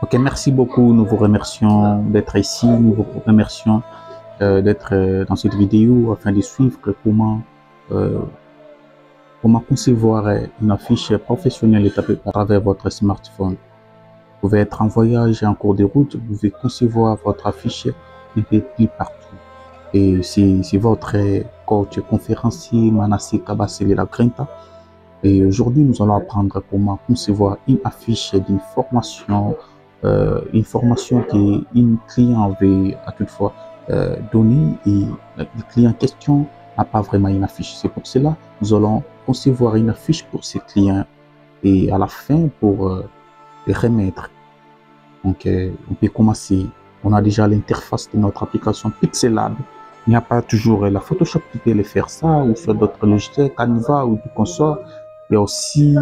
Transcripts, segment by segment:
Ok, merci beaucoup. Nous vous remercions d'être ici. Nous vous remercions d'être dans cette vidéo afin de suivre euh, comment concevoir une affiche professionnelle établie à travers votre smartphone. Vous pouvez être en voyage et en cours de route. Vous pouvez concevoir votre affiche un peu plus partout. Et c'est votre coach conférencier Manasseh Kabasele Lagrinta. Et aujourd'hui, nous allons apprendre comment concevoir une affiche une formation que une client veut à toutefois donner et le client en question n'a pas vraiment une affiche. C'est pour cela nous allons concevoir une affiche pour ces clients et à la fin pour les remettre. Donc, on peut commencer. On a déjà l'interface de notre application Pixelab. Il n'y a pas toujours la Photoshop qui peut le faire ça, ou soit d'autres logiciels, Canva ou du consort. Il y a aussi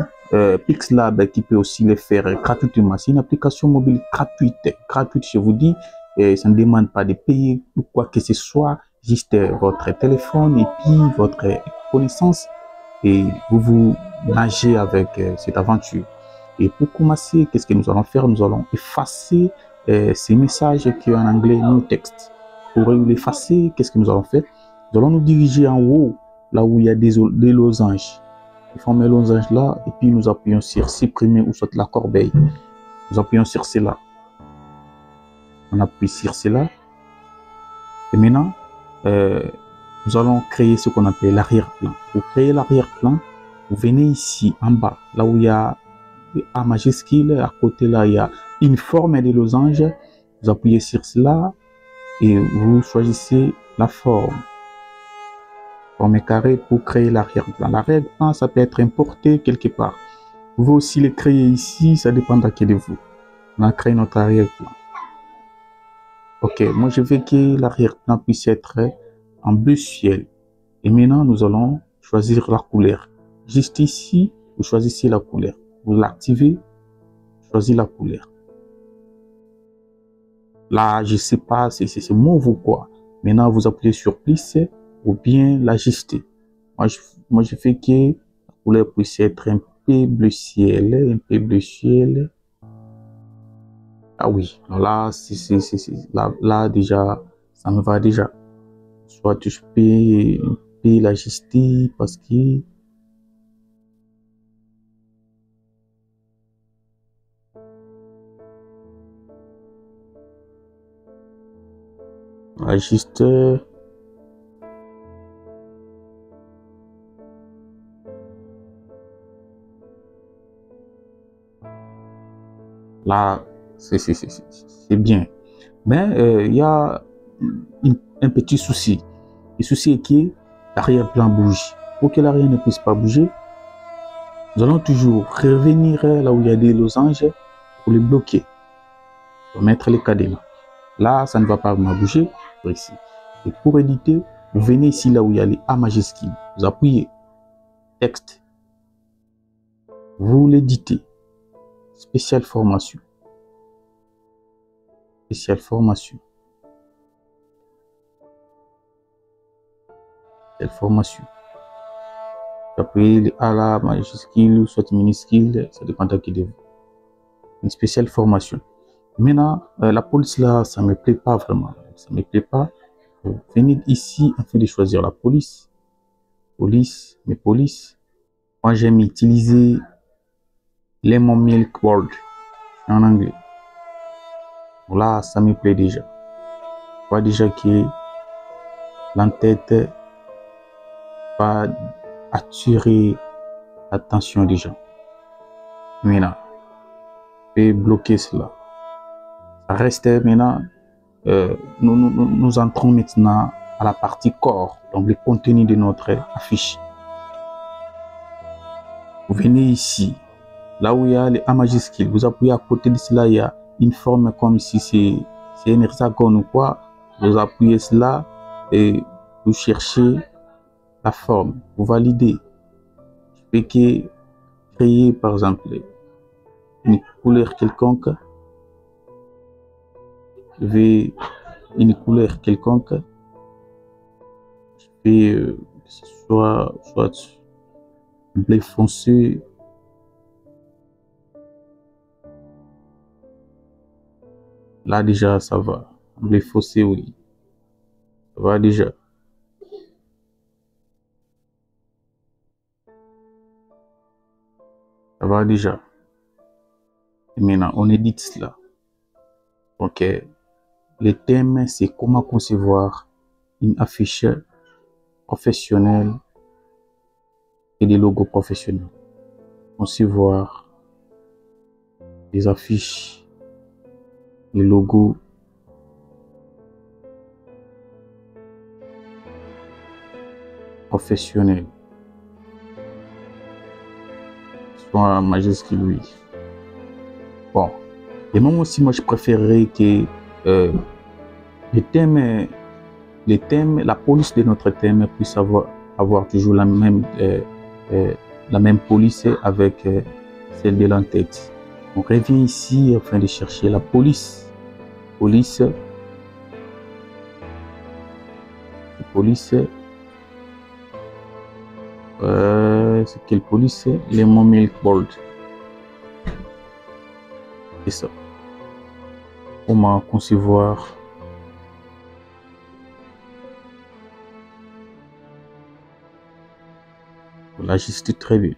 Pixelab qui peut aussi le faire gratuitement. C'est une application mobile gratuite. Gratuite, je vous dis. Et ça ne demande pas de payer ou quoi que ce soit. Juste votre téléphone et puis votre connaissance. Et vous nagez avec cette aventure. Et pour commencer, qu'est-ce que nous allons faire? Nous allons effacer ces messages qui ont en anglais no text. Pour l'effacer, qu'est-ce que nous allons faire? Nous allons nous diriger en haut, là où il y a des losanges. Nous formons les losanges là, et puis nous appuyons sur supprimer ou soit la corbeille. Nous appuyons sur cela. On appuie sur cela. Et maintenant, nous allons créer ce qu'on appelle l'arrière-plan. Pour créer l'arrière-plan, vous venez ici en bas, là où il y a A majuscule, à côté là, il y a une forme de losange. Vous appuyez sur cela et vous choisissez la forme carré pour créer l'arrière-plan. L'arrière-plan, ça peut être importé quelque part. Vous pouvez aussi le créer ici, ça dépend de vous. On a créé notre arrière-plan. Ok, moi je veux que l'arrière-plan puisse être en bleu ciel. Et maintenant, nous allons choisir la couleur. Juste ici, vous choisissez la couleur. Vous l'activez, choisissez la couleur. Là, je ne sais pas si c'est mauve ou quoi. Maintenant, vous appuyez sur plus ou bien l'ajuster. Moi, je fais que la couleur puisse être un peu bleu ciel, un peu bleu ciel. Ah oui, là, là déjà, ça me va déjà. Soit je peux un peu l'ajuster parce que ajuste. Là, c'est bien. Mais il y a un petit souci. Le souci est que l'arrière-plan bouge. Pour que l'arrière ne puisse pas bouger, nous allons toujours revenir là où il y a des losanges pour les bloquer. Pour mettre les cadenas. Là, ça ne va pas vraiment bouger. Ici. Et pour éditer, vous venez ici là où il y a les A majuscules. Vous appuyez texte. Vous l'éditez. Spéciale formation. Spéciale formation. Spéciale formation. Vous appuyez les A là, majuscule ou soit minuscule. Ça dépend de vous. Une spéciale formation. Maintenant, la police là, ça ne me plaît pas vraiment. Ça ne me plaît pas. Vous venez ici afin de choisir la police. Police, mes polices. Moi, j'aime utiliser Lemon Milk World en anglais. Là, ça me plaît déjà. Je vois déjà que l'entête va attirer l'attention des gens. Maintenant, je vais bloquer cela. Ça reste maintenant. Nous entrons maintenant à la partie corps, donc le contenu de notre affiche. Vous venez ici, là où il y a les A majuscules, vous appuyez à côté de cela, il y a une forme comme si c'est un hexagone ou quoi. Vous appuyez cela et vous cherchez la forme, vous validez. Je peux créer par exemple une couleur quelconque. Je vais une couleur quelconque. Je vais que ce soit bleu foncé. Là, déjà, ça va. Les fossés, oui. Ça va déjà. Ça va déjà. Et maintenant, on édite cela. Ok. Le thème, c'est comment concevoir une affiche professionnelle et des logos professionnels. Concevoir des affiches, des logos professionnels. Soit majuscule, oui. Bon. Et même aussi, moi, je préférerais que euh, les thèmes, la police de notre thème puisse avoir toujours la même police avec celle de l'entête. On revient ici afin de chercher la police. Police. C'est quelle police? Les Milk Bold. C'est ça. Comment concevoir l'ajuster très bien.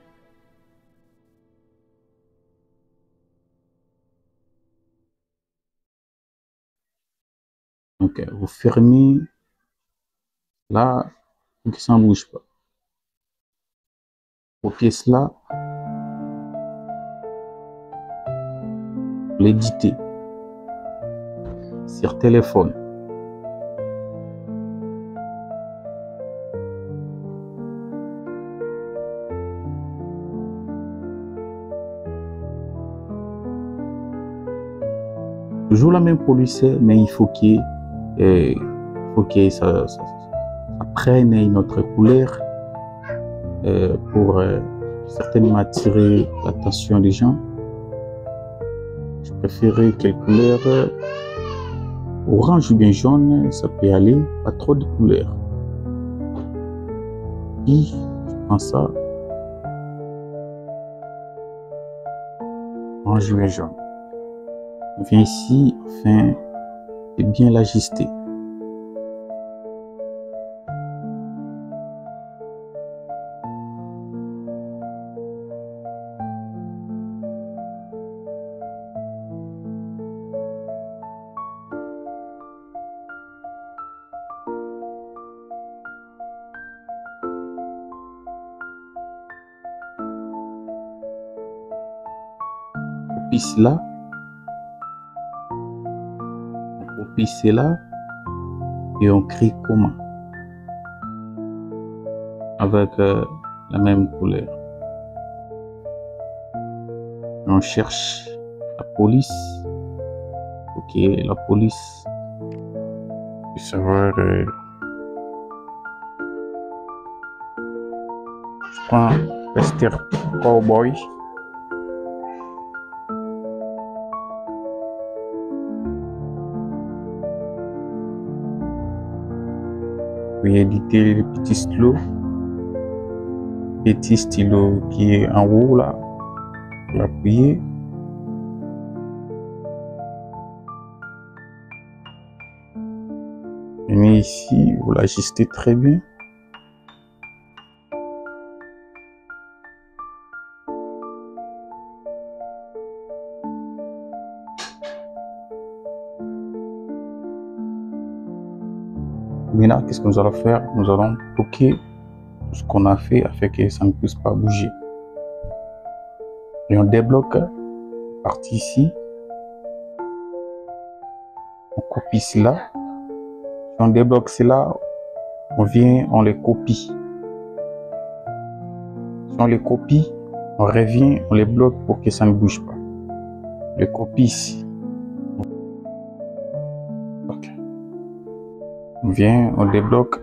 Donc, vous fermez là pour que ça ne bouge pas. Copiez cela, l'éditer sur téléphone. Toujours la même police, mais il faut que ça prenne une autre couleur pour certainement attirer l'attention des gens. Je préférais quelle couleur orange ou bien jaune, ça peut aller, pas trop de couleurs. Et je prends ça, orange ou bien jaune. On vient ici afin de bien l'ajuster. Copie cela. On copie cela et on crée comment avec la même couleur. On cherche la police. Ok, la police. Je savoir. Je prends Western Cowboy. Puis éditer le petit stylo qui est en haut là. L'appuyer. Et ici, vous l'ajustez très bien. Maintenant, qu'est-ce que nous allons faire? Nous allons bloquer tout ce qu'on a fait afin que ça ne puisse pas bouger. Et on débloque la partie ici. On copie cela. Si on débloque cela, on vient, on les copie. Si on les copie, on revient, on les bloque pour que ça ne bouge pas. Les copie ici. Okay. On vient, on débloque.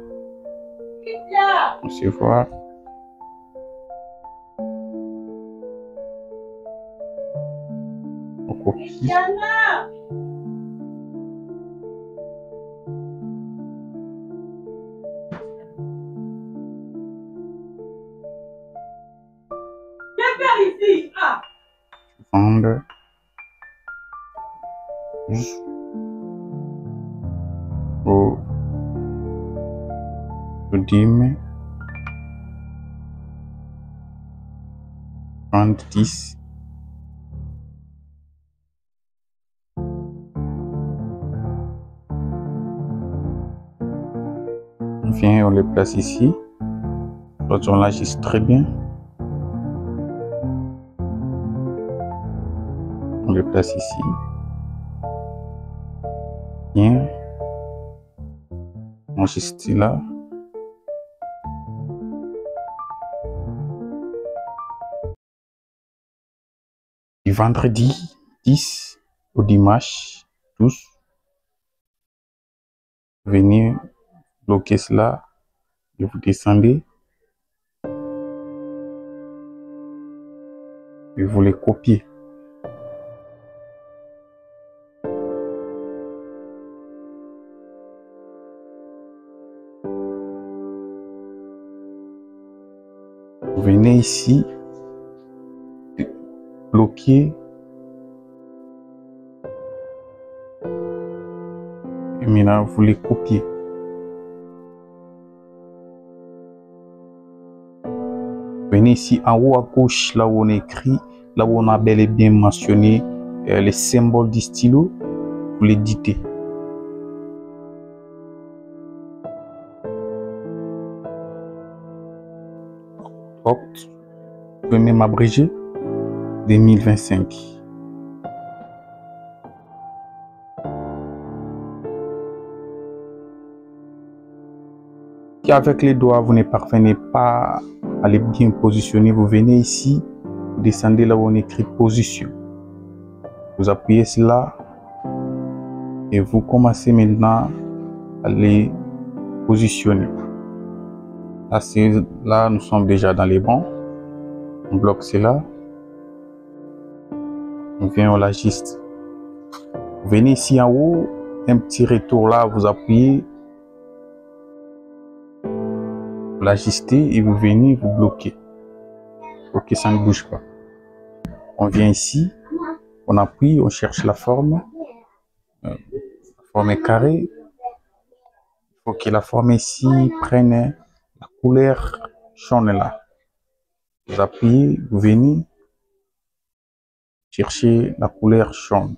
On se voit. On copie. Vendre. au dim 30-10. On vient, on les place ici. On l'agisse très bien. On les place ici. Bien. On agisse là. Du vendredi 10 au dimanche 12. Venez bloquer cela et vous descendez. Et vous les copiez. Vous venez ici, bloquer. Et maintenant, vous les copiez. Venez ici en haut à gauche, là où on écrit, là où on a bel et bien mentionné les symboles du stylo, vous les dictez. Oct, vous pouvez même abréger 2025. Si avec les doigts, vous ne parvenez pas à les bien positionner, vous venez ici, vous descendez là où on écrit position. Vous appuyez cela et vous commencez maintenant à les positionner. Là, nous sommes déjà dans les bons. On bloque cela. On vient, on l'ajuste. Vous venez ici en haut, un petit retour là, vous appuyez. Vous l'ajustez et vous venez, vous bloquez. Pour que ça ne bouge pas. On vient ici, on appuie, on cherche la forme. La forme est carrée. Il faut que la forme ici prenne la couleur jaune là. Vous appuyez, vous venez chercher la couleur jaune.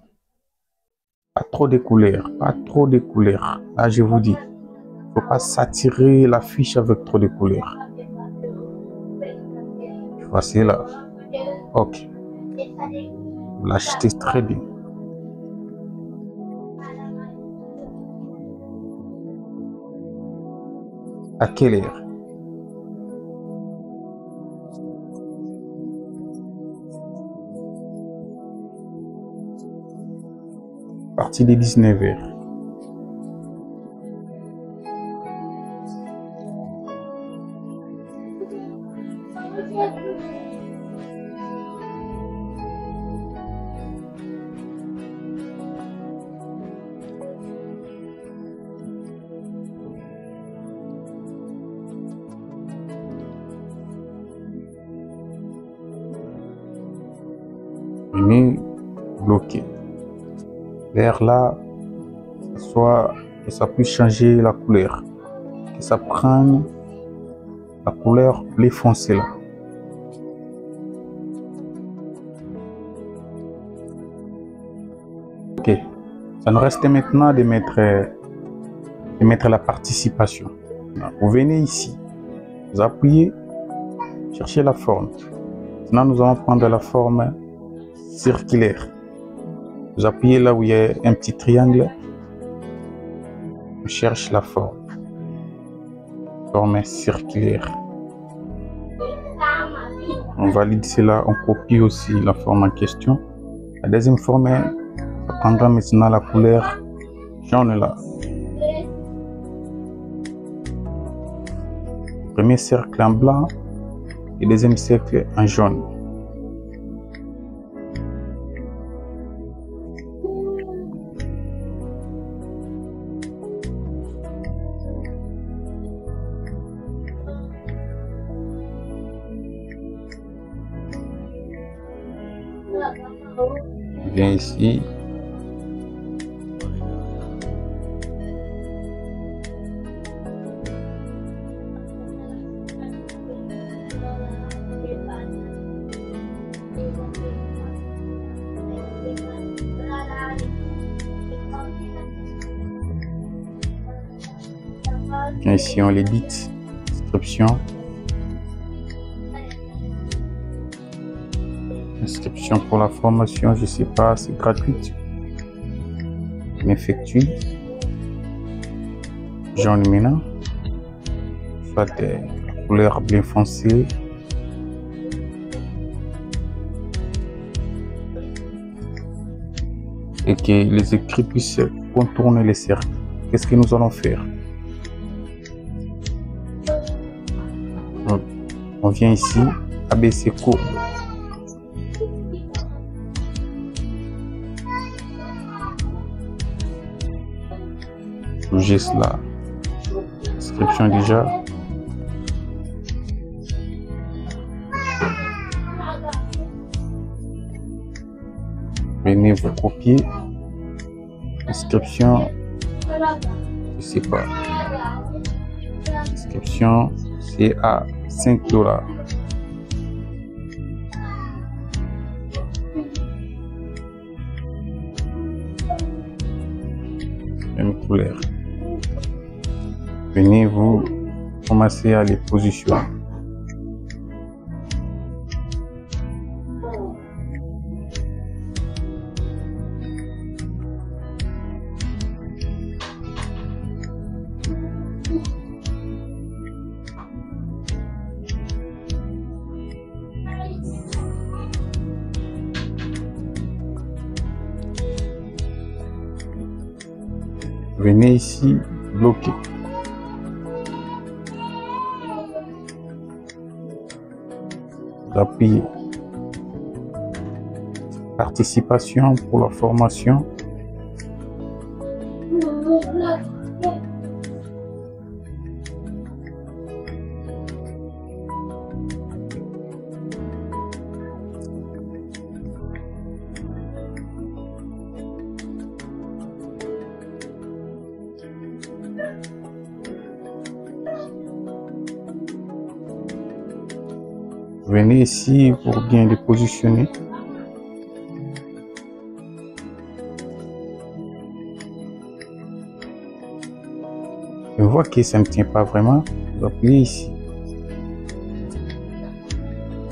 Pas trop de couleurs, pas trop de couleurs. Là, je vous dis, il ne faut pas s'attirer la fiche avec trop de couleurs. Voici là. Ok. Vous l'achetez très bien. À quelle heure? À partir de 19h. Venez bloquer. L'air là, soit que ça puisse changer la couleur, que ça prenne la couleur bleu foncé là. Ok, ça nous reste maintenant de mettre la participation. Vous venez ici, vous appuyez, cherchez la forme. Maintenant, nous allons prendre la forme circulaire. Vous appuyez là où il y a un petit triangle. On cherche la forme. Forme circulaire. On valide cela, on copie aussi la forme en question. La deuxième forme, ça prendra maintenant la couleur jaune là. Premier cercle en blanc et deuxième cercle en jaune. Viens ici. Bien ici, on l'édite. Inscription. Inscription pour la formation, je sais pas, c'est gratuit. On effectue. Jaune maintenant. Soit la couleur bien foncée. Et que les écrits puissent contourner les cercles. Qu'est-ce que nous allons faire? On vient ici, abaisser courbe. J'ai cela. Inscription déjà. Venez vous copier. Inscription. Je sais pas. Inscription, c'est à $5. Même couleur. Venez vous commencer à les positionner. Venez ici, bloquer. Appuyez. Participation pour la formation. Venez ici pour bien les positionner. On voit que ça ne tient pas vraiment. Vous appuyez ici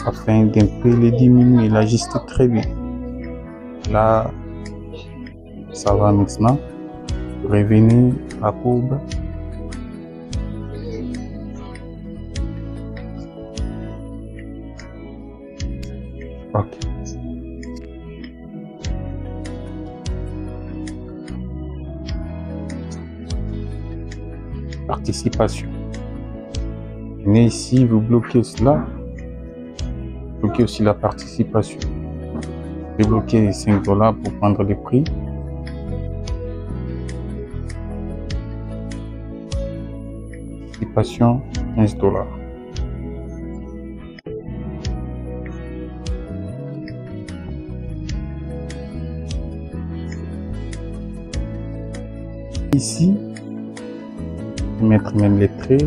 afin d'un peu les diminuer, l'ajuster très bien. Là, ça va maintenant. Revenez à la courbe. Ok. Participation. Venez ici, vous bloquez cela. Bloquez aussi la participation. Débloquez les $5 pour prendre les prix. Participation, $15. Ici, mettre même les traits.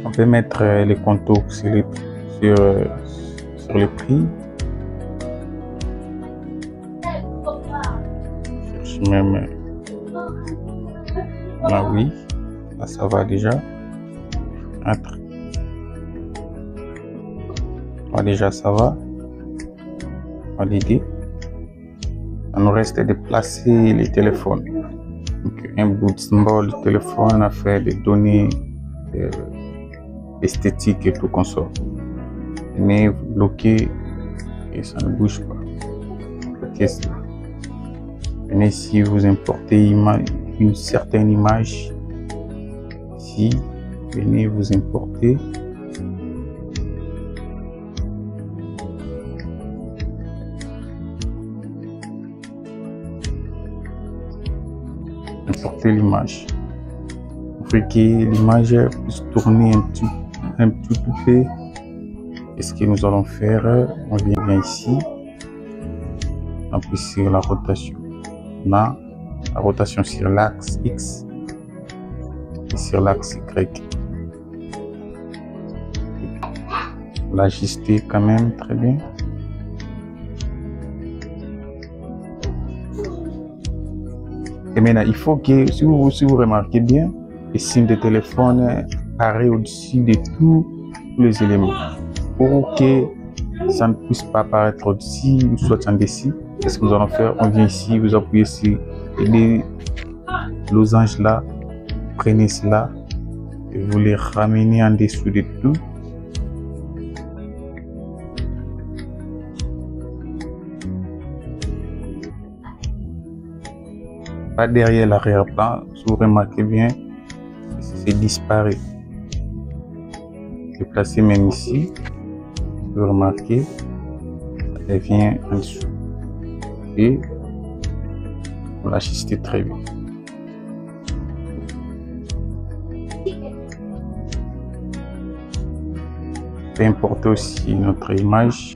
On peut mettre les contours sur les prix. Je cherche même là, oui, là ça va déjà. Entre. Déjà ça va. Valider. Ça nous reste de placer les téléphones. Donc, un bout de symbole de téléphone à faire des données esthétiques et tout consort. Mais vous bloquez et ça ne bouge pas. Bloquez cela. Venez ici, vous importez une certaine image. Ici, venez vous importer. Importer l'image. Vous faites que l'image puisse tourner un tout peu. Qu'est-ce que nous allons faire? On vient ici. On appuie sur la rotation. On a la rotation sur l'axe X et sur l'axe Y. L'ajuster quand même très bien. Et maintenant, il faut que, si vous remarquez bien, les signes de téléphone apparaissent au-dessus de tous les éléments. Pour que ça ne puisse pas apparaître au-dessus ou soit en dessous, qu'est-ce que nous allons faire? On vient ici, vous appuyez sur les losanges là, prenez cela et vous les ramenez en dessous de tout. Pas derrière l'arrière-plan, si vous remarquez bien, c'est disparu. Je place même ici, vous remarquez, elle vient en dessous. Et vous l'ajustez très bien. On peut importer aussi notre image.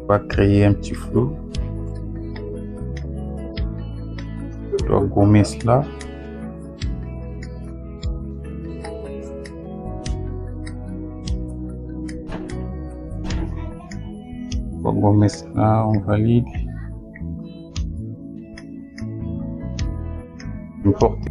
On va créer un petit flou. Je dois gommer cela. On va gommer cela, on valide. Importer.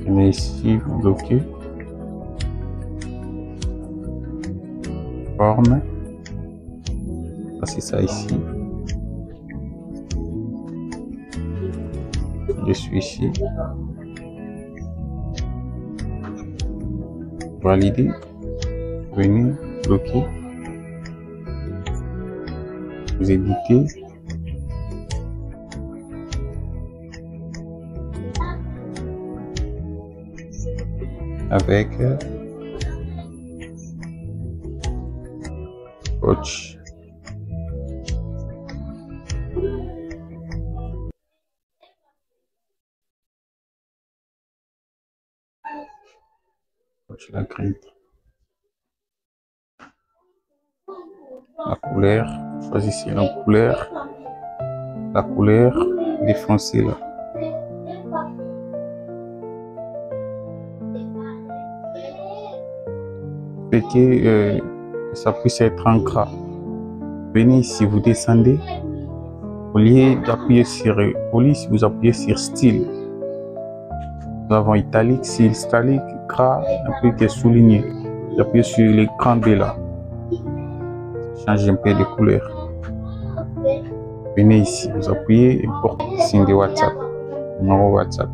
On est ici, vous bloquez. Forme. C'est ça ici. Je suis ici. Valider. Venez, bloquer. Vous éditez. Avec coach. Coach la grid. La couleur, choisissez la couleur, défoncez là. Et que ça puisse être en gras. Venez ici, vous descendez. Au lieu d'appuyer sur police, vous appuyez sur style. Nous avons italique, style, italique, gras, un peu qui est souligné. J'appuie sur l'écran B là. Changez un peu de couleur. Venez ici, vous appuyez, importe signe de WhatsApp, numéro WhatsApp.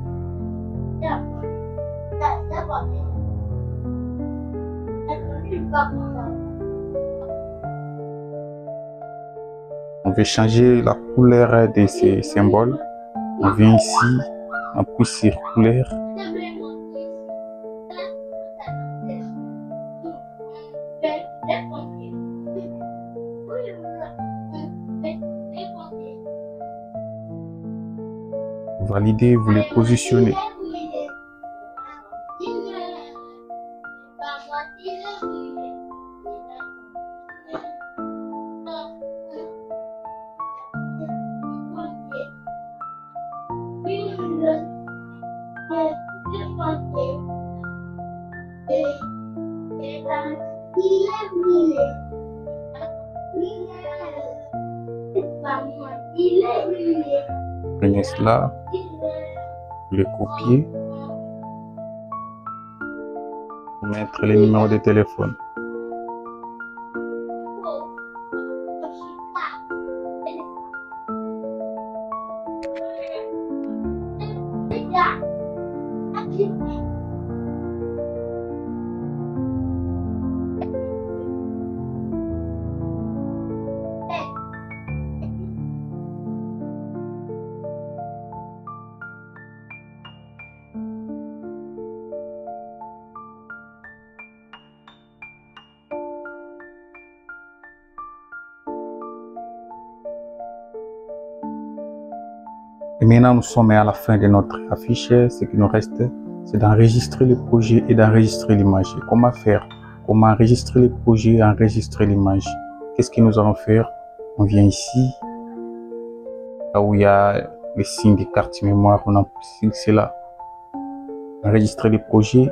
On veut changer la couleur de ces symboles. On vient ici, on appuie sur couleur. Validez, vous les positionnez. Prenez cela, vous le copiez, vous mettre les numéros de téléphone. Et maintenant, nous sommes à la fin de notre affiche. Ce qui nous reste, c'est d'enregistrer le projet et d'enregistrer l'image. Comment faire? Comment enregistrer les projets, enregistrer l'image. Qu'est-ce que nous allons faire? On vient ici, là où il y a les signes des cartes mémoire, on appuie c'est là. Enregistrer les projets,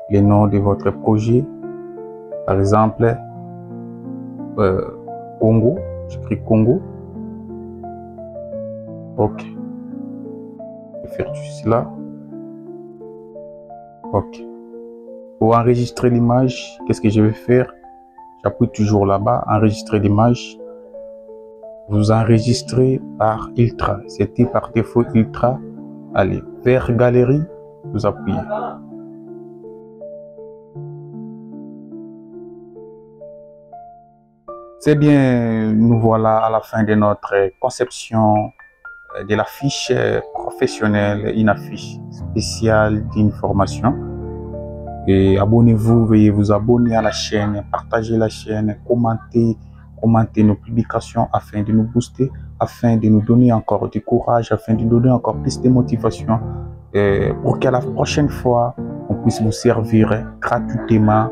les noms de votre projet. Par exemple, Congo, j'écris Congo. Ok. Je vais faire cela. Ok. Pour enregistrer l'image, qu'est-ce que je vais faire? J'appuie toujours là-bas, enregistrer l'image. Vous enregistrez par Ultra. C'était par défaut Ultra. Allez, vers Galerie, vous appuyez. C'est bien, nous voilà à la fin de notre conception de la fiche professionnelle, une affiche spéciale d'information. Et abonnez-vous, veuillez vous abonner à la chaîne, partager la chaîne, commenter nos publications afin de nous booster, afin de nous donner encore du courage, afin de nous donner encore plus de motivation pour qu'à la prochaine fois, on puisse vous servir gratuitement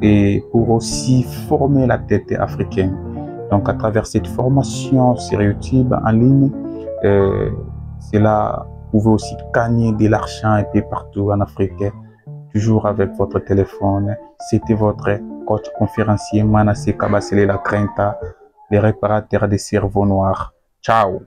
et pour aussi former la tête africaine. Donc, à travers cette formation sur YouTube en ligne, cela vous pouvez aussi gagner de l'argent un peu partout en Afrique, toujours avec votre téléphone. C'était votre coach conférencier Manasseh Kabasele La Crenta, le réparateur des cerveaux noirs. Ciao!